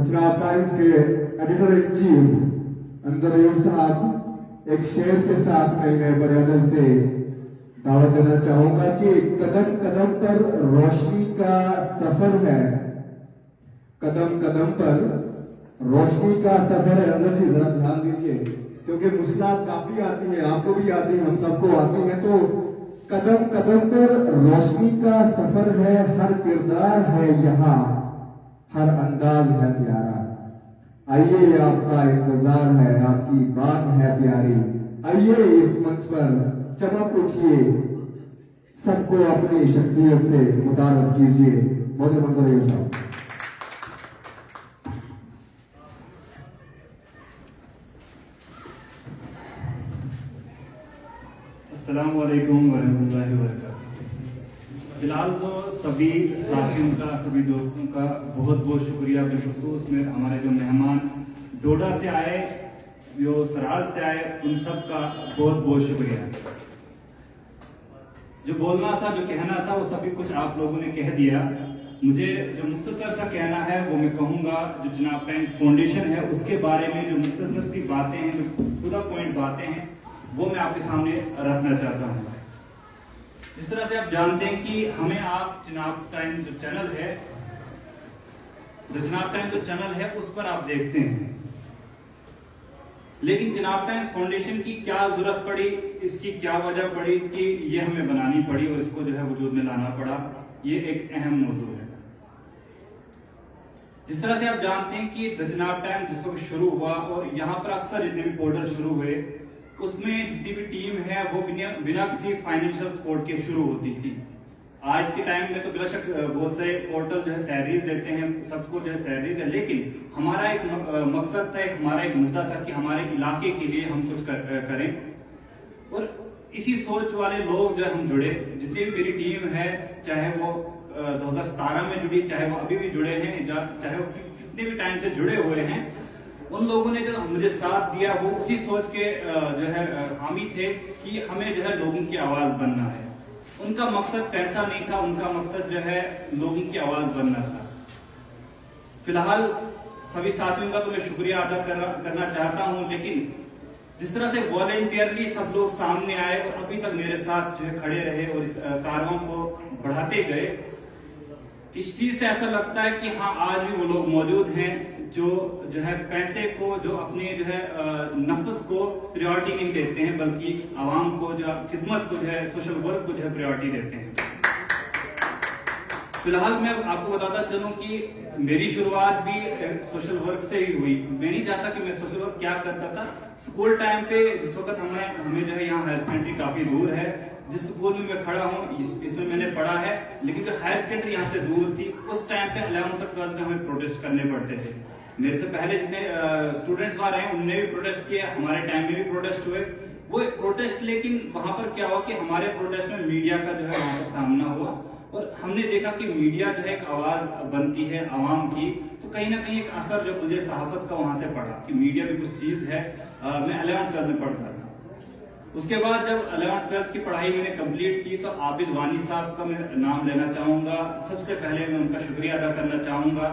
Gujarat times के editor in chief Anjar Ayub साहब एक शेर के साथ मैं इन्हें बड़े से दावत देना चाहूंगा कि कदम कदम पर रोशनी का सफर है, कदम कदम पर रोशनी का सफर है। अंदर जी जरा ध्यान दीजिए क्योंकि मुश्किलात काफी आती है, आपको भी आती है, हम सबको आती है। तो कदम कदम पर रोशनी का सफर है, हर किरदार है यहाँ, हर अंदाज है प्यारा। आइए आपका इंतजार है, आपकी बात है प्यारी। आइए इस मंच पर चमक उठिए, सबको अपनी शख्सियत से मुतारफ कीजिए। बहुत मंजर है साहब। अस्सलाम वालेकुम वरहमतुल्लाहि वबरकातुहू। फिलहाल तो सभी साथियों का, सभी दोस्तों का बहुत बहुत शुक्रिया। बिलखुसूस में हमारे जो मेहमान डोडा से आए, जो सराज से आए, उन सब का बहुत बहुत शुक्रिया। जो बोलना था, जो कहना था, वो सभी कुछ आप लोगों ने कह दिया। मुझे जो मुख्तसर सा कहना है वो मैं कहूँगा, जो जनाब टाइम्स फाउंडेशन है उसके बारे में जो मुख्तसर सी बातें हैं, जो खुदा पॉइंट बातें हैं, वो मैं आपके सामने रखना चाहता हूँ। जिस तरह से आप जानते हैं कि हमें आप जनाब टाइम्स जो चैनल है, जनाब टाइम्स जो चैनल है उस पर आप देखते हैं, लेकिन जनाब टाइम्स फाउंडेशन की क्या जरूरत पड़ी, इसकी क्या वजह पड़ी कि ये हमें बनानी पड़ी और इसको जो है वजूद में लाना पड़ा, ये एक अहम मौजू है। जिस तरह से आप जानते हैं कि द जनाब टाइम्स जिस वक्त शुरू हुआ और यहाँ पर अक्सर जितने भी पोर्टल शुरू हुए, उसमें जितनी भी टीम है वो बिना किसी फाइनेंशियल सपोर्ट के शुरू होती थी। आज के टाइम में तो बेशक बहुत सारे पोर्टल जो है सैलरीज देते हैं, सबको जो है सैलरीज है, लेकिन हमारा एक मकसद था, हमारा एक मुद्दा था कि हमारे इलाके के लिए हम कुछ करें। और इसी सोच वाले लोग जो हम जुड़े, जितनी भी मेरी टीम है, चाहे वो 2017 में जुड़ी, चाहे वो अभी भी जुड़े हैं, चाहे वो कितने भी टाइम से जुड़े हुए हैं, उन लोगों ने जो मुझे साथ दिया वो उसी सोच के जो है हामी थे कि हमें जो है लोगों की आवाज बनना है। उनका मकसद पैसा नहीं था, उनका मकसद जो है लोगों की आवाज बनना था। फिलहाल सभी साथियों का तो मैं शुक्रिया अदा करना चाहता हूं, लेकिन जिस तरह से वॉलेंटियरली सब लोग सामने आए और अभी तक मेरे साथ जो है खड़े रहे और इस कारवां को बढ़ाते गए, इस चीज से ऐसा लगता है कि हाँ, आज भी वो लोग मौजूद हैं जो है पैसे को, जो अपने जो है नफ्स को प्रायोरिटी नहीं देते हैं, बल्कि आवाम को, जो खिदमत को, जो है सोशल वर्क को जो है प्रायोरिटी देते हैं। फिलहाल मैं आपको बताता चलूं कि मेरी शुरुआत भी सोशल वर्क से ही हुई। मैं नहीं चाहता कि मैं सोशल वर्क क्या करता था। स्कूल टाइम पे जिस वक्त हमें जो है यहाँ हायर सेकेंडरी काफी दूर है, जिस स्कूल में मैं खड़ा हूँ इसमें मैंने पढ़ा है, लेकिन जो हायर सेकेंडरी यहाँ से दूर थी, उस टाइम पे 11th और 12th में हमें प्रोटेस्ट करने पड़ते थे। मेरे से पहले जितने स्टूडेंट्स आ रहे हैं उनने भी प्रोटेस्ट किया, हमारे टाइम में भी प्रोटेस्ट हुए। वो प्रोटेस्ट, लेकिन वहां पर क्या हुआ कि हमारे प्रोटेस्ट में मीडिया का जो है वहां पर सामना हुआ और हमने देखा कि मीडिया जो है एक आवाज बनती है आवाम की, तो कहीं ना कहीं एक असर जो मुझे सहाफत का वहां से पड़ा कि मीडिया भी कुछ चीज है। मैं 11th 12th में पढ़ता था। उसके बाद जब 11th 12th की पढ़ाई मैंने कंप्लीट की तो आबिद वानी साहब का मैं नाम लेना चाहूंगा। सबसे पहले मैं उनका शुक्रिया अदा करना चाहूंगा।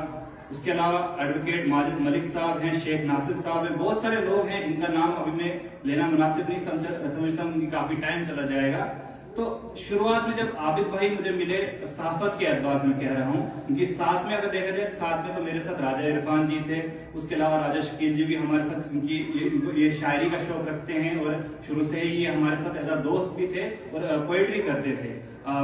उसके अलावा एडवोकेट माजिद मलिक साहब हैं, शेख नासिर साहब हैं, बहुत सारे लोग हैं जिनका नाम अभी मैं लेना मुनासिब नहीं समझता हूँ, काफी टाइम चला जाएगा। तो शुरुआत में जब आबिद भाई मुझे मिले, सहाफत के एतबार में कह रहा हूँ, क्योंकि साथ में अगर देखा जाए, साथ में तो मेरे साथ राजा इरफान जी थे, उसके अलावा राजा शकील जी भी हमारे साथ, क्योंकि ये शायरी का शौक रखते हैं और शुरू से ही ये हमारे साथ एज अ दोस्त भी थे और पोएट्री करते थे।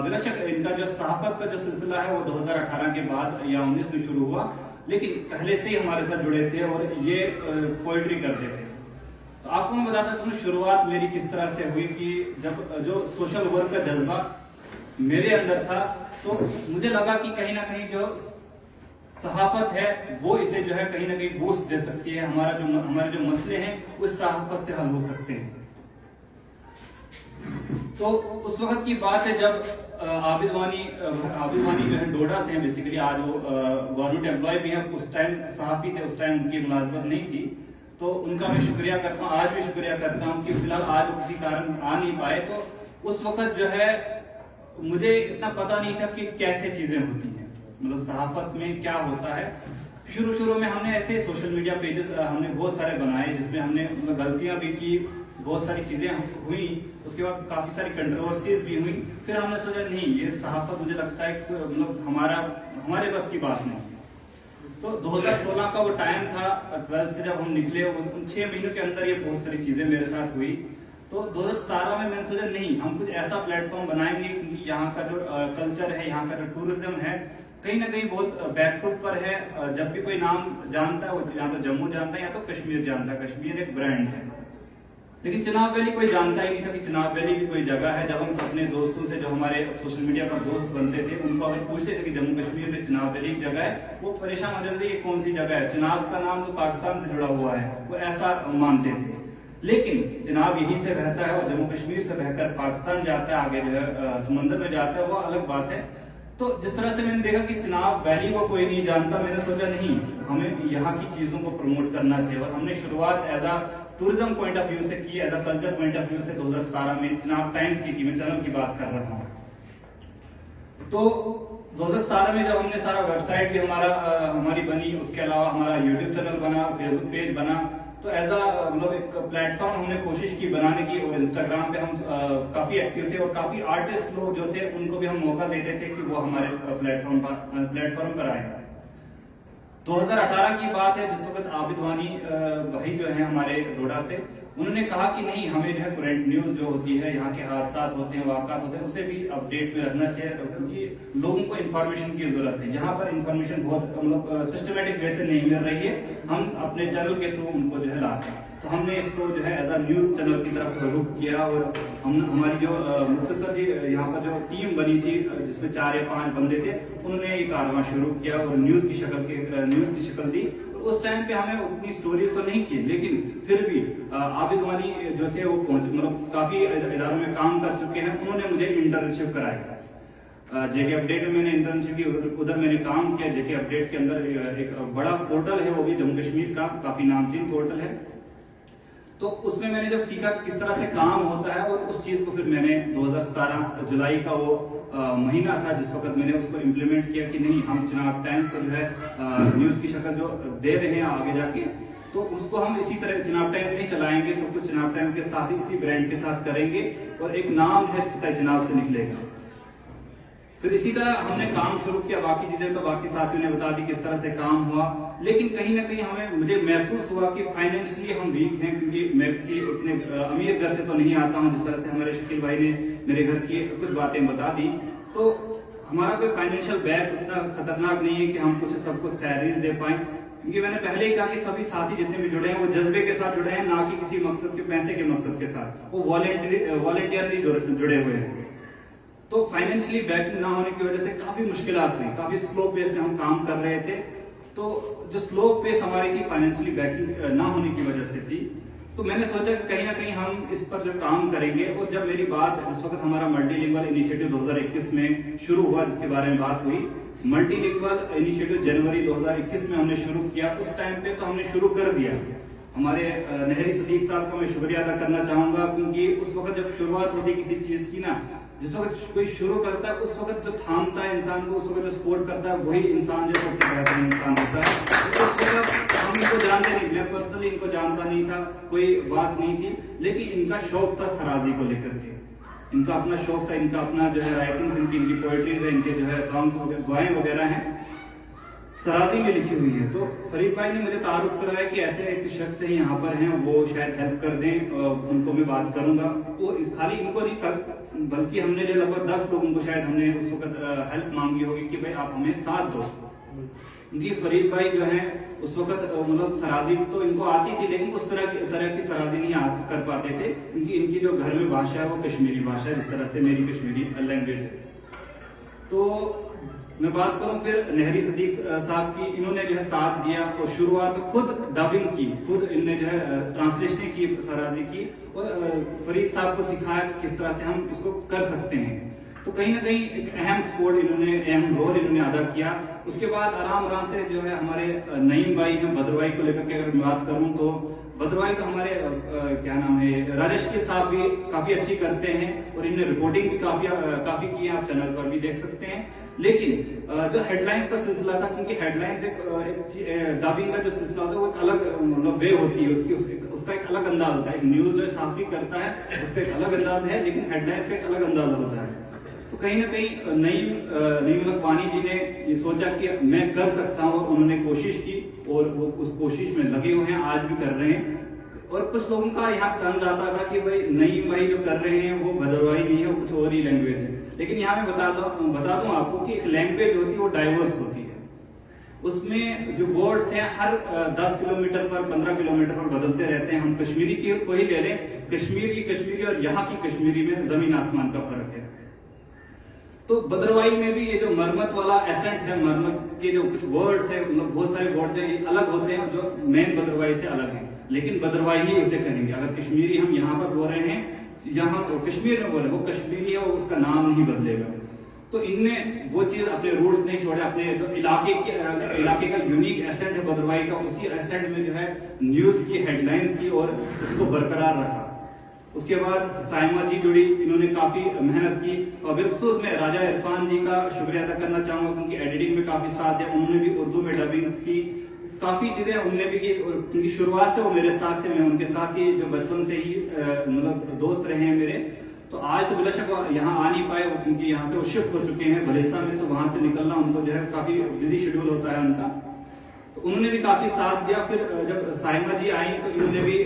बिला शक इनका जो सहाफत का जो सिलसिला है वो 2018 के बाद या 19 में शुरू हुआ, लेकिन पहले से ही हमारे साथ जुड़े थे और ये पोएट्री करते थे। तो आपको मैं बताता हूँ शुरुआत मेरी किस तरह से हुई कि जब जो सोशल वर्क का जज्बा मेरे अंदर था, तो मुझे लगा कि कहीं ना कहीं जो सहाफत है वो इसे जो है कहीं ना कहीं बूस्ट दे सकती है। हमारे जो मसले हैं उस सहाफत से हल हो सकते हैं। तो उस वक्त की बात है जब आबिद वानी जो है डोडा से हैं, बेसिकली आज वो गवर्नमेंट एम्प्लॉय भी हैं, उस टाइम सहाफी थे, उस टाइम उनकी मुलाजमत नहीं थी। तो उनका मैं शुक्रिया करता हूँ, आज भी शुक्रिया करता हूँ कि फिलहाल आज वो किसी कारण आ नहीं पाए। तो उस वक्त जो है मुझे इतना पता नहीं था कि कैसे चीजें होती हैं, मतलब सहाफत में क्या होता है। शुरू में हमने ऐसे सोशल मीडिया पेजेस हमने बहुत सारे बनाए जिसमें हमने मतलब गलतियां भी की, बहुत सारी चीजें हुई, उसके बाद काफी सारी कंट्रोवर्सीज भी हुई। फिर हमने सोचा नहीं, ये सहाफत मुझे लगता है मतलब हमारे बस की बात नहीं। तो 2016 का वो टाइम था, 12th से जब हम निकले, उन 6 महीनों के अंदर ये बहुत सारी चीजें मेरे साथ हुई। तो 2017 में मैंने सोचा नहीं, हम कुछ ऐसा प्लेटफॉर्म बनाएंगे क्योंकि यहाँ का जो कल्चर है, यहाँ का जो टूरिज्म है कहीं ना कहीं बहुत बैकफुट पर है। जब भी कोई नाम जानता है वो या तो जम्मू जानता है या तो कश्मीर जानता है। कश्मीर एक ब्रांड है, लेकिन चिनाब वैली कोई जानता ही नहीं था कि चिनाब वैली भी कोई जगह है। जब हम अपने दोस्तों से, जो हमारे सोशल मीडिया पर दोस्त बनते थे, उनको अगर पूछते थे कि जम्मू कश्मीर में चिनाब वैली एक जगह है, वो परेशान हो जाते थे ये कौन सी जगह है, चिनाब का नाम तो पाकिस्तान से जुड़ा हुआ है, वो ऐसा मानते थे। लेकिन चिनाब यहीं से बहता है और जम्मू कश्मीर से बहकर पाकिस्तान जाता है, आगे जो है समंदर में जाता है, वो अलग बात है। तो जिस तरह से मैंने देखा कि चिनाब वैली को कोई नहीं जानता, मैंने सोचा नहीं, हमें यहाँ की चीजों को प्रमोट करना चाहिए। और हमने शुरुआत as a tourism point of view से की, as a culture point of view से 2017 में चिनाब टाइम्स की मैं चैनल की बात कर रहा हूँ। तो 2017 में जब हमने सारा वेबसाइट भी हमारी बनी, उसके अलावा हमारा यूट्यूब चैनल बना, फेसबुक पेज बना, तो एज अ मतलब एक प्लेटफॉर्म हमने कोशिश की बनाने की। और इंस्टाग्राम पे हम काफी एक्टिव थे और काफी आर्टिस्ट लोग जो थे उनको भी हम मौका देते थे कि वो हमारे प्लेटफॉर्म पर आए। 2018 की बात है, जिस वक्त आबिद वानी भाई जो है हमारे डोडा से, उन्होंने कहा कि नहीं, हमें जो है करंट न्यूज जो होती है, यहाँ के हादसा होते हैं, वाक़ात होते हैं, उसे भी अपडेट में रखना चाहिए क्योंकि लोगों को इन्फॉर्मेशन की जरूरत है। यहाँ पर इन्फॉर्मेशन बहुत मतलब सिस्टमेटिक वे से नहीं मिल रही है, हम अपने चैनल के थ्रू उनको जो है लाते हैं। तो हमने इसको जो है एज अ न्यूज चैनल की तरफ रुख किया। और हमारी जो मुख्तसर जी यहाँ पर जो टीम बनी थी, जिसमें 4 या 5 बंदे थे, उन्होंने ये कारवां शुरू किया और न्यूज की शक्ल दी। उस टाइम पे हमें उतनी स्टोरीज तो नहीं की, लेकिन फिर भी आबिद वानी जो थे वो मतलब काफी इदारों में काम कर चुके हैं, उन्होंने मुझे इंटर्नशिप कराई। जेके अपडेट में मैंने इंटर्नशिप की, उधर मैंने काम किया। जेके अपडेट के अंदर एक बड़ा पोर्टल है, वो भी जम्मू कश्मीर का काफी नामचीन पोर्टल है। तो उसमें मैंने जब सीखा किस तरह से काम होता है, और उस चीज को फिर मैंने 2017 जुलाई का वो महीना था जिस वक्त मैंने उसको इम्प्लीमेंट किया कि नहीं, हम चिनाब टाइम्स को जो है न्यूज की शक्ल जो दे रहे हैं आगे जाके, तो उसको हम इसी तरह चिनाब टाइम नहीं चलाएंगे, सब कुछ चिनाब टाइम के साथ ही इसी ब्रांड के साथ करेंगे और एक नाम है खिता चिनाब से निकलेगा। फिर इसी तरह हमने काम शुरू किया। बाकी चीजें तो बाकी साथियों ने बता दी किस तरह से काम हुआ, लेकिन कहीं ना कहीं मुझे महसूस हुआ कि फाइनेंशियली हम वीक हैं, क्योंकि मैं किसी उतने अमीर घर से तो नहीं आता हूं। जिस तरह से हमारे शकील भाई ने मेरे घर की कुछ बातें बता दी, तो हमारा कोई फाइनेंशियल बैक उतना खतरनाक नहीं है कि हम कुछ सबको सैलरीज दे पाए। क्योंकि मैंने पहले ही कहा कि सभी साथी जितने भी जुड़े हैं वो जज्बे के साथ जुड़े हैं, ना कि किसी मकसद के पैसे के मकसद के साथ, वो वॉलेंटियरली जुड़े हुए हैं। तो फाइनेंशियली बैकिंग ना होने की वजह से काफी मुश्किलात हुई, काफी स्लो पेस में हम काम कर रहे थे। तो जो स्लो पेस हमारी थी फाइनेंशियली बैकिंग ना होने की वजह से थी। तो मैंने सोचा कि कहीं ना कहीं हम इस पर जो काम करेंगे। और जब मेरी बात जिस वक्त हमारा मल्टीलिंगुअल इनिशिएटिव 2021 में शुरू हुआ, जिसके बारे में बात हुई, मल्टीलिंगुअल इनिशिएटिव जनवरी 2021 में हमने शुरू किया। उस टाइम पे तो हमने शुरू कर दिया। हमारे नहरी सदीक साहब का मैं शुक्रिया अदा करना चाहूंगा, क्योंकि उस वक्त जब शुरुआत होती है किसी चीज की ना, जिस वक्त कोई शुरू करता है उस वक्त जो थामता है इंसान को, उस वक्त जो सपोर्ट करता है, वही इंसान जो सबसे बेहतरीन इंसान होता है। तो उस वक्त हम इनको जानते नहीं, मैं पर्सनली इनको जानता नहीं था, कोई बात नहीं थी, लेकिन इनका शौक था सराजी को लेकर के। इनका अपना शौक था, इनका अपना जो है राइटिंग्स, इनकी पोएट्रीज है, इनके जो है सॉन्ग्स वगैरह, दुआएं वगैरह हैं, सराजी में लिखी हुई है। तो फरीद भाई ने मुझे तारुफ कराया कि ऐसे एक शख्स है यहाँ पर हैं, वो शायद हेल्प कर दें, उनको मैं बात करूंगा। वो खाली इनको नहीं कर, बल्कि हमने जो लगभग 10 लोगों को शायद हमने उस वक्त हेल्प मांगी होगी कि भाई आप हमें साथ दो। क्योंकि फरीद भाई जो है उस वक्त मतलब सराजी तो इनको आती थी, लेकिन उस तरह की सराजी नहीं कर पाते थे, क्योंकि इनकी जो घर में भाषा है वो कश्मीरी भाषा है, जिस तरह से मेरी कश्मीरी लैंग्वेज है। तो मैं बात करूं फिर नहरी सदीक साहब की, इन्होंने जो है साथ दिया और शुरुआत में खुद डबिंग की, खुद इन्होंने जो है ट्रांसलेशन की, सराजी की, और फरीद साहब को सिखाया कि किस तरह से हम इसको कर सकते हैं। तो कहीं ना कहीं एक अहम रोल इन्होंने अदा किया। उसके बाद आराम से जो है हमारे नईम भाई हैं, बद्र भाई को लेकर के अगर मैं बात करूं तो बद्र भाई तो हमारे क्या नाम है, राजेश के साहब भी काफी अच्छी करते हैं और इन्होंने रिपोर्टिंग भी काफी की है, आप चैनल पर भी देख सकते हैं। लेकिन जो हेडलाइंस का सिलसिला था, क्योंकि हेडलाइंस एक डबिंग का जो सिलसिला होता है वो एक अलग मतलब वे होती है, उसका एक अलग अंदाज होता है। न्यूज जो साफ भी करता है उसका एक अलग अंदाज है, लेकिन हेडलाइंस का एक अलग अंदाज होता है। तो कहीं ना कहीं नईम लखवानी जी ने ये सोचा कि मैं कर सकता हूँ, और उन्होंने कोशिश की और वो उस कोशिश में लगे हुए हैं, आज भी कर रहे हैं। और कुछ लोगों का यहाँ तंज आता था कि भाई नईम भाई जो कर रहे हैं वो भदरवाही नहीं है, वो कुछ और ही लैंग्वेज है। लेकिन यहाँ मैं बता दूं आपको कि एक लैंग्वेज होती है वो डाइवर्स होती है, उसमें जो वर्ड्स हैं हर 10 किलोमीटर पर 15 किलोमीटर पर बदलते रहते हैं। हम कश्मीरी की को ही ले लें, कश्मीर की कश्मीरी और यहाँ की कश्मीरी में जमीन आसमान का फर्क है। तो भद्रवाही में भी ये जो मरमत वाला एसेंट है, मरमत के जो कुछ वर्ड्स है, मतलब बहुत सारे वर्ड्स हैं ये अलग होते हैं जो मेन भद्रवाही से अलग है, लेकिन भद्रवाही ही उसे कहेंगे। अगर कश्मीरी हम यहाँ पर बोल रहे हैं, यहाँ कश्मीर में बोल रहे हैं, वो कश्मीरी है, वो उसका नाम नहीं बदलेगा। तो इनने वो चीज अपने रूट्स नहीं छोड़े, अपने जो इलाके का यूनिक एसेंट है भद्रवाही का, उसी एसेंट में जो है न्यूज की हेडलाइंस की और उसको बरकरार रखा। उसके बाद साइमा जी जुड़ी, इन्होंने काफी मेहनत की, और बिलखसूस मैं राजा इरफान जी का शुक्रिया अदा करना चाहूंगा, क्योंकि एडिटिंग में काफी साथ है। उन्होंने भी उर्दू में डबिंग्स की, काफी चीजें उन्होंने भी की, क्योंकि शुरुआत से वो मेरे साथ थे, मैं उनके साथ ही जो बचपन से ही मतलब दोस्त रहे हैं मेरे। तो आज तो बेशक यहाँ आ नहीं पाए, क्योंकि यहाँ से वो शिफ्ट हो चुके हैं भलेसा में, तो वहां से निकलना उनको जो है काफी बिजी शेड्यूल होता है उनका। तो उन्होंने भी काफी साथ दिया। फिर जब साइमा जी आई तो इन्होंने भी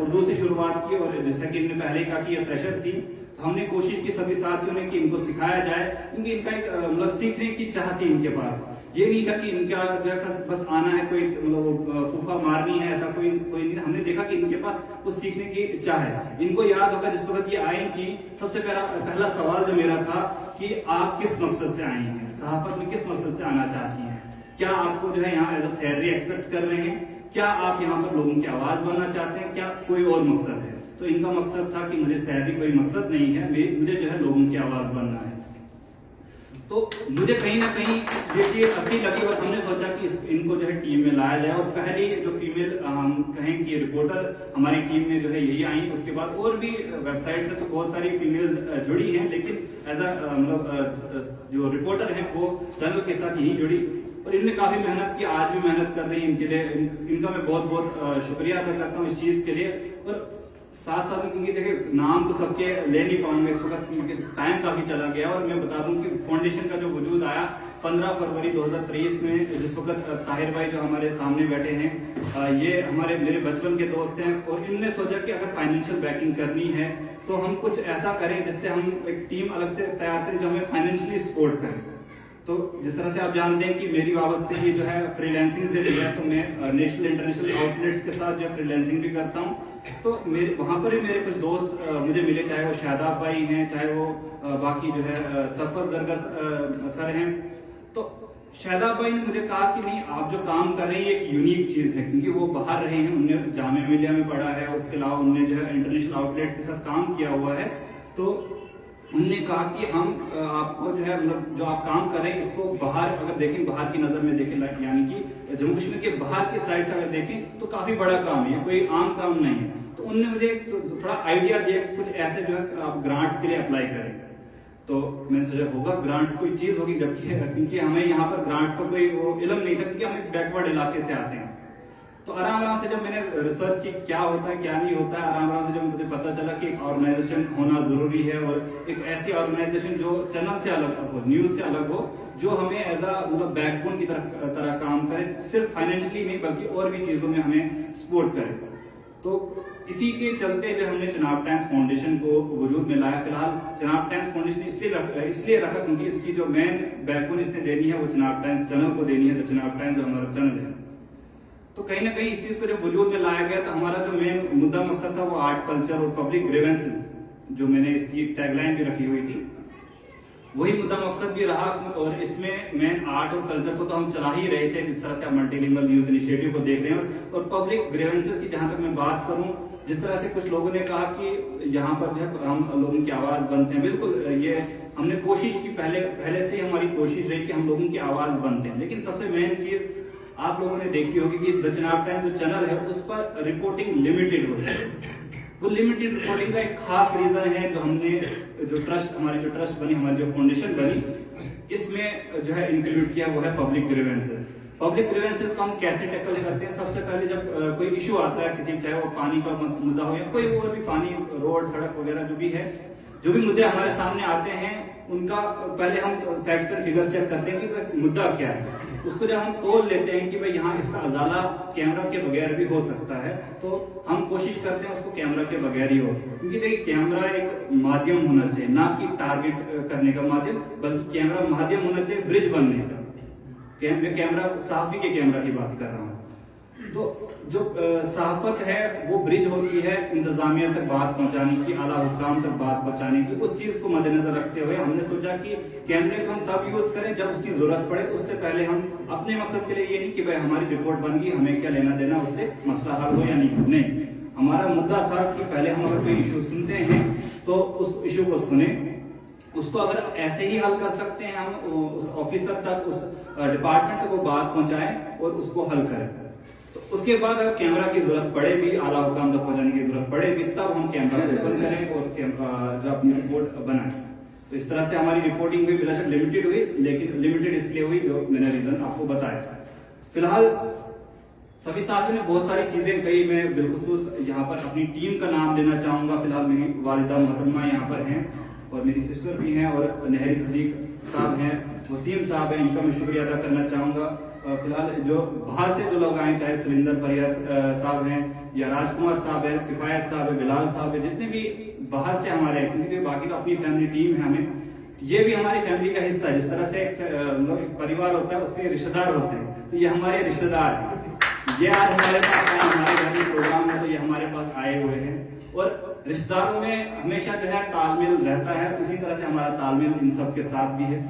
उर्दू से शुरुआत की, और जैसा कि इन्होंने पहले कहा कि ये फ्रेशर थी, तो हमने कोशिश की सभी साथियों ने कि इनको सिखाया जाए, क्योंकि इनका एक मतलब सीखने की चाह थी इनके पास। ये नहीं था कि इनका जो है बस आना है, कोई मतलब फूफा मारनी है, ऐसा कोई नहीं। हमने देखा कि इनके पास वो सीखने की चाह है। इनको याद होगा जिस वक्त ये आई थी, सबसे पहला सवाल जो मेरा था कि आप किस मकसद से आई हैं, सहाफत में किस मकसद से आना चाहती हैं, क्या आपको जो है यहाँ एज अ सैलरी एक्सपेक्ट कर रहे हैं, क्या आप यहाँ पर लोगों की आवाज बनना चाहते हैं, क्या कोई और मकसद है। तो इनका मकसद था कि मुझे सैलरी कोई मकसद नहीं है, मुझे जो है लोगों की आवाज बनना है। तो मुझे कहीं ना कहीं ये चीज अच्छी लगी, और हमने सोचा कि इनको जो है टीम में लाया जाए। और पहली जो फीमेल हम कहें कि रिपोर्टर हमारी टीम में जो है यही आई। उसके बाद और भी वेबसाइट से तो बहुत सारी फीमेल्स जुड़ी हैं, लेकिन एज अ मतलब जो रिपोर्टर हैं वो चैनल के साथ यही जुड़ी, और इनने काफी मेहनत की, आज भी मेहनत कर रही है। इनके लिए इनका मैं बहुत बहुत शुक्रिया अदा करता हूँ इस चीज के लिए। और साथ में क्योंकि देखिए नाम तो सबके ले नहीं पाऊंगे इस वक्त, क्योंकि टाइम काफी चला गया। और मैं बता दूं कि फाउंडेशन का जो वजूद आया 15 फरवरी 2023 में, जिस वक्त ताहिर भाई जो हमारे सामने बैठे हैं, ये मेरे बचपन के दोस्त हैं, और इनने सोचा कि अगर फाइनेंशियल बैकिंग करनी है तो हम कुछ ऐसा करें जिससे हम एक टीम अलग से तैयार करें जो हमें फाइनेंशियली सपोर्ट करे। तो जिस तरह से आप जानते हैं कि मेरी वाबस्तगी जो है फ्रीलांसिंग से है, तो मैं नेशनल इंटरनेशनल आउटलेट्स के साथ जो है फ्रीलांसिंग भी करता हूँ। तो वहां पर भी मेरे कुछ दोस्त मुझे मिले, चाहे वो शादाब भाई हैं, चाहे वो बाकी जो है सफर जरगर सर हैं। तो शादाब भाई ने मुझे कहा कि नहीं, आप जो काम कर रहे हैं ये एक यूनिक चीज है, क्योंकि वो बाहर रहे हैं, उन्होंने जामिया मिलिया में पढ़ा है, उसके अलावा उन्होंने जो है इंटरनेशनल आउटलेट के साथ काम किया हुआ है। तो उन्होंने कहा कि हम आपको जो है मतलब जो आप काम कर रहे हैं इसको बाहर अगर देखें, बाहर की नजर में देखें, यानी कि जम्मू कश्मीर के बाहर की साइड से अगर देखें तो काफी बड़ा काम है, कोई आम काम नहीं है। तो उन्होंने मुझे थोड़ा आइडिया दिया कि कुछ ऐसे जो है आप ग्रांट्स के लिए अप्लाई करें। तो मैंने सोचा होगा ग्रांट्स कोई चीज होगी, जबकि क्योंकि हमें यहाँ पर ग्रांट्स का कोई वो इल्म नहीं था, क्योंकि हम एक बैकवर्ड इलाके से आते हैं। तो आराम से जब मैंने रिसर्च की क्या होता है क्या नहीं होता है, आराम से जब मुझे पता चला कि एक ऑर्गेनाइजेशन होना जरूरी है, और एक ऐसी ऑर्गेनाइजेशन जो चैनल से अलग हो, न्यूज से अलग हो, जो हमें एज अ मतलब बैकबोन की तरह काम करे, सिर्फ फाइनेंशियली नहीं बल्कि और भी चीजों में हमें सपोर्ट करे। तो इसी के चलते जो हमने चनाब टाइम्स फाउंडेशन को वजूद में लाया। फिलहाल चनाब टाइम्स फाउंडेशन इसलिए रखा क्योंकि इसकी जो मेन बैकबोन इसने देनी है वो चनाब टाइम्स चैनल को देनी है। तो चनाब टाइम्स जो हमारा चैनल है, तो कहीं ना कहीं इस चीज को जब वजूद में लाया गया तो हमारा जो मेन मुद्दा मकसद था वो आर्ट कल्चर और पब्लिक ग्रीवेंसेस, जो मैंने इसकी टैगलाइन भी रखी हुई थी, वही मुद्दा मकसद भी रहा। और इसमें मेन आर्ट और कल्चर को तो हम चला ही रहे थे, जिस तरह से आप मल्टीलिंगुअल न्यूज इनिशिएटिव को देख रहे हैं। और पब्लिक ग्रीवेंसेस की जहां तक मैं बात करूं, जिस तरह से कुछ लोगों ने कहा कि यहाँ पर जब हम लोगों की आवाज बनते हैं, बिल्कुल ये हमने कोशिश की, पहले से ही हमारी कोशिश रही कि हम लोगों की आवाज बनते हैं। लेकिन सबसे मेन चीज आप लोगों ने देखी होगी कि द चिनाब टाइम्स जो चैनल है उस पर रिपोर्टिंग लिमिटेड होती है। वो लिमिटेड रिपोर्टिंग का एक खास रीजन है जो हमने हमारी जो ट्रस्ट बनी, हमारी जो फाउंडेशन बनी, इसमें जो है इंक्लूड किया वो है पब्लिक ग्रीवेंसेस। पब्लिक ग्रीवेंसेस को हम कैसे टैकल करते हैं? सबसे पहले जब कोई इशू आता है किसी, चाहे वो पानी का मुद्दा हो या कोई और भी पानी, रोड, सड़क वगैरह जो भी है, जो भी मुद्दे हमारे सामने आते हैं उनका पहले हम फैक्ट्स एंड फिगर्स चेक करते हैं कि भाई मुद्दा क्या है। उसको जब हम तोल लेते हैं कि भाई यहाँ इसका अजाला कैमरा के बगैर भी हो सकता है, तो हम कोशिश करते हैं उसको कैमरा के बगैर ही हो। क्योंकि देखिए कैमरा एक माध्यम होना चाहिए, ना कि टारगेट करने का माध्यम, बल्कि कैमरा माध्यम होना चाहिए ब्रिज बनने का। कैमरा सहाफी के कैमरा की बात कर रहा हूँ। तो जो सहाफत है वो ब्रिज होती है इंतजामिया तक बात पहुंचाने की, आला हुकाम तक बात पहुंचाने की। उस चीज को मद्देनजर रखते हुए हमने सोचा कि कैमरे को हम तब यूज करें जब उसकी जरूरत पड़े। उससे पहले हम अपने मकसद के लिए ये नहीं कि भाई हमारी रिपोर्ट बन गई, हमें क्या लेना देना उससे, मसला हल हो या नहीं। हमारा मुद्दा था कि पहले हम अगर कोई इशू सुनते हैं तो उस इशू को सुने, उसको अगर ऐसे ही हल कर सकते हैं हम उस ऑफिसर तक, उस डिपार्टमेंट तक वो बात पहुंचाएं और उसको हल करें। तो उसके बाद अगर कैमरा की जरूरत पड़े भी, आला हुकाम तक पहुंचाने की जरूरत पड़े भी, तब हम कैमरा को ओपन करें और जो अपनी रिपोर्ट बनाएं। तो इस तरह से हमारी रिपोर्टिंग हुई, बेशक लिमिटेड हुई, लेकिन लिमिटेड इसलिए हुई जो मैंने रीजन आपको बताया। फिलहाल सभी साथियों ने बहुत सारी चीजें कही। मैं बिलखुसूस यहाँ पर अपनी टीम का नाम लेना चाहूंगा। फिलहाल मेरी वालिदा मोहतरमा यहाँ पर हैं और मेरी सिस्टर भी हैं, और नहरी सदीक साहब हैं, वसीम साहब हैं, इनका मैं शुक्रिया अदा करना चाहूंगा। फिलहाल जो बाहर से जो लोग आए, चाहे सुरिंदर परिया साहब हैं या राजकुमार साहब है, किफायत साहब है, बिलाल साहब है, जितने भी बाहर से हमारे हैं, क्योंकि बाकी तो अपनी फैमिली टीम है हमें, ये भी हमारी फैमिली का हिस्सा है। जिस तरह से एक परिवार होता है उसके रिश्तेदार होते हैं, तो ये हमारे रिश्तेदार हैं। ये आज हमारे पास आए, हमारे घर में प्रोग्राम है तो ये हमारे पास आए हुए हैं। और रिश्तेदारों में हमेशा जो है तालमेल रहता है, उसी तरह से हमारा तालमेल इन सब के साथ भी है।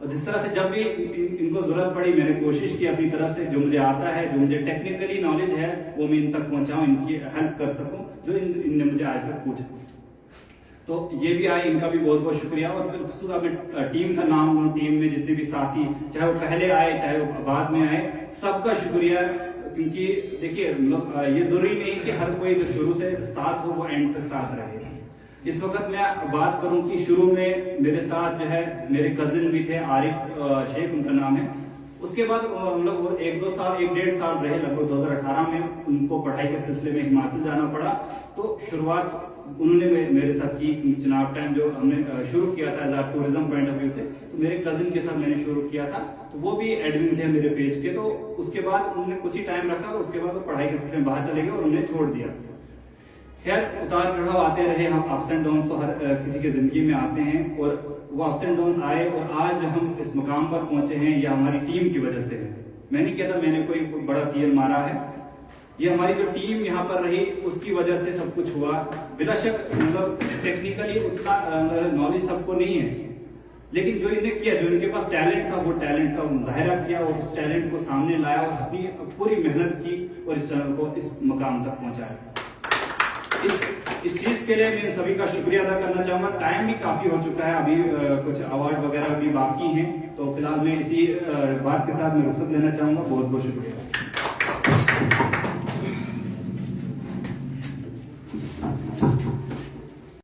और जिस तरह से जब भी इनको जरूरत पड़ी, मैंने कोशिश की अपनी तरफ से, जो मुझे आता है, जो मुझे टेक्निकली नॉलेज है, वो मैं इन तक पहुंचाऊं, इनकी हेल्प कर सकूं, जो इनने मुझे आज तक पूछा। तो ये भी आए, इनका भी बहुत बहुत शुक्रिया। और मैं टीम का नाम लूं, टीम में जितने भी साथी, चाहे वो पहले आए चाहे वो बाद में आए, सबका शुक्रिया। क्योंकि देखिए ये जरूरी नहीं कि हर कोई जो शुरू से साथ हो वो एंड तक साथ रहे। इस वक्त मैं बात करूं कि शुरू में मेरे साथ जो है मेरे कजिन भी थे, आरिफ शेख उनका नाम है। उसके बाद मतलब वो 1-2 साल, 1-1.5 साल रहे। लगभग 2018 में उनको पढ़ाई के सिलसिले में हिमाचल जाना पड़ा। तो शुरुआत उन्होंने मेरे साथ की। चिनाब टाइम जो हमने शुरू किया था as tourism point of view से, तो मेरे कजिन के साथ मैंने शुरू किया था। तो वो भी एडमिन थे मेरे पेज के। तो उसके बाद उन्होंने कुछ ही टाइम रखा, तो उसके बाद वो पढ़ाई के सिलसिले में बाहर चले गए और उन्हें छोड़ दिया। खैर उतार चढ़ाव आते रहे, हम अप्स एंड डाउन्स तो हर किसी के जिंदगी में आते हैं। और वो अप्स एंड डाउन्स आए और आज जो हम इस मुकाम पर पहुंचे हैं, यह हमारी टीम की वजह से है। मैं नहीं कहता मैंने कोई बड़ा तीर मारा है, ये हमारी जो टीम यहाँ पर रही उसकी वजह से सब कुछ हुआ। बेशक मतलब टेक्निकली उतना नॉलेज सबको नहीं है, लेकिन जो इन्हें किया, जो इनके पास टैलेंट था, वो टैलेंट का मुजाहिरा किया और उस टैलेंट को सामने लाया और अपनी पूरी मेहनत की और इस चैनल को इस मुकाम तक पहुंचाया। इस चीज के लिए मैं इन सभी का शुक्रिया अदा करना चाहूंगा। टाइम भी काफी हो चुका है, अभी कुछ अवार्ड वगैरह भी बाकी हैं। तो फिलहाल मैं इसी बात के साथ मैं रुखसत लेना चाहूंगा। बहुत बहुत शुक्रिया।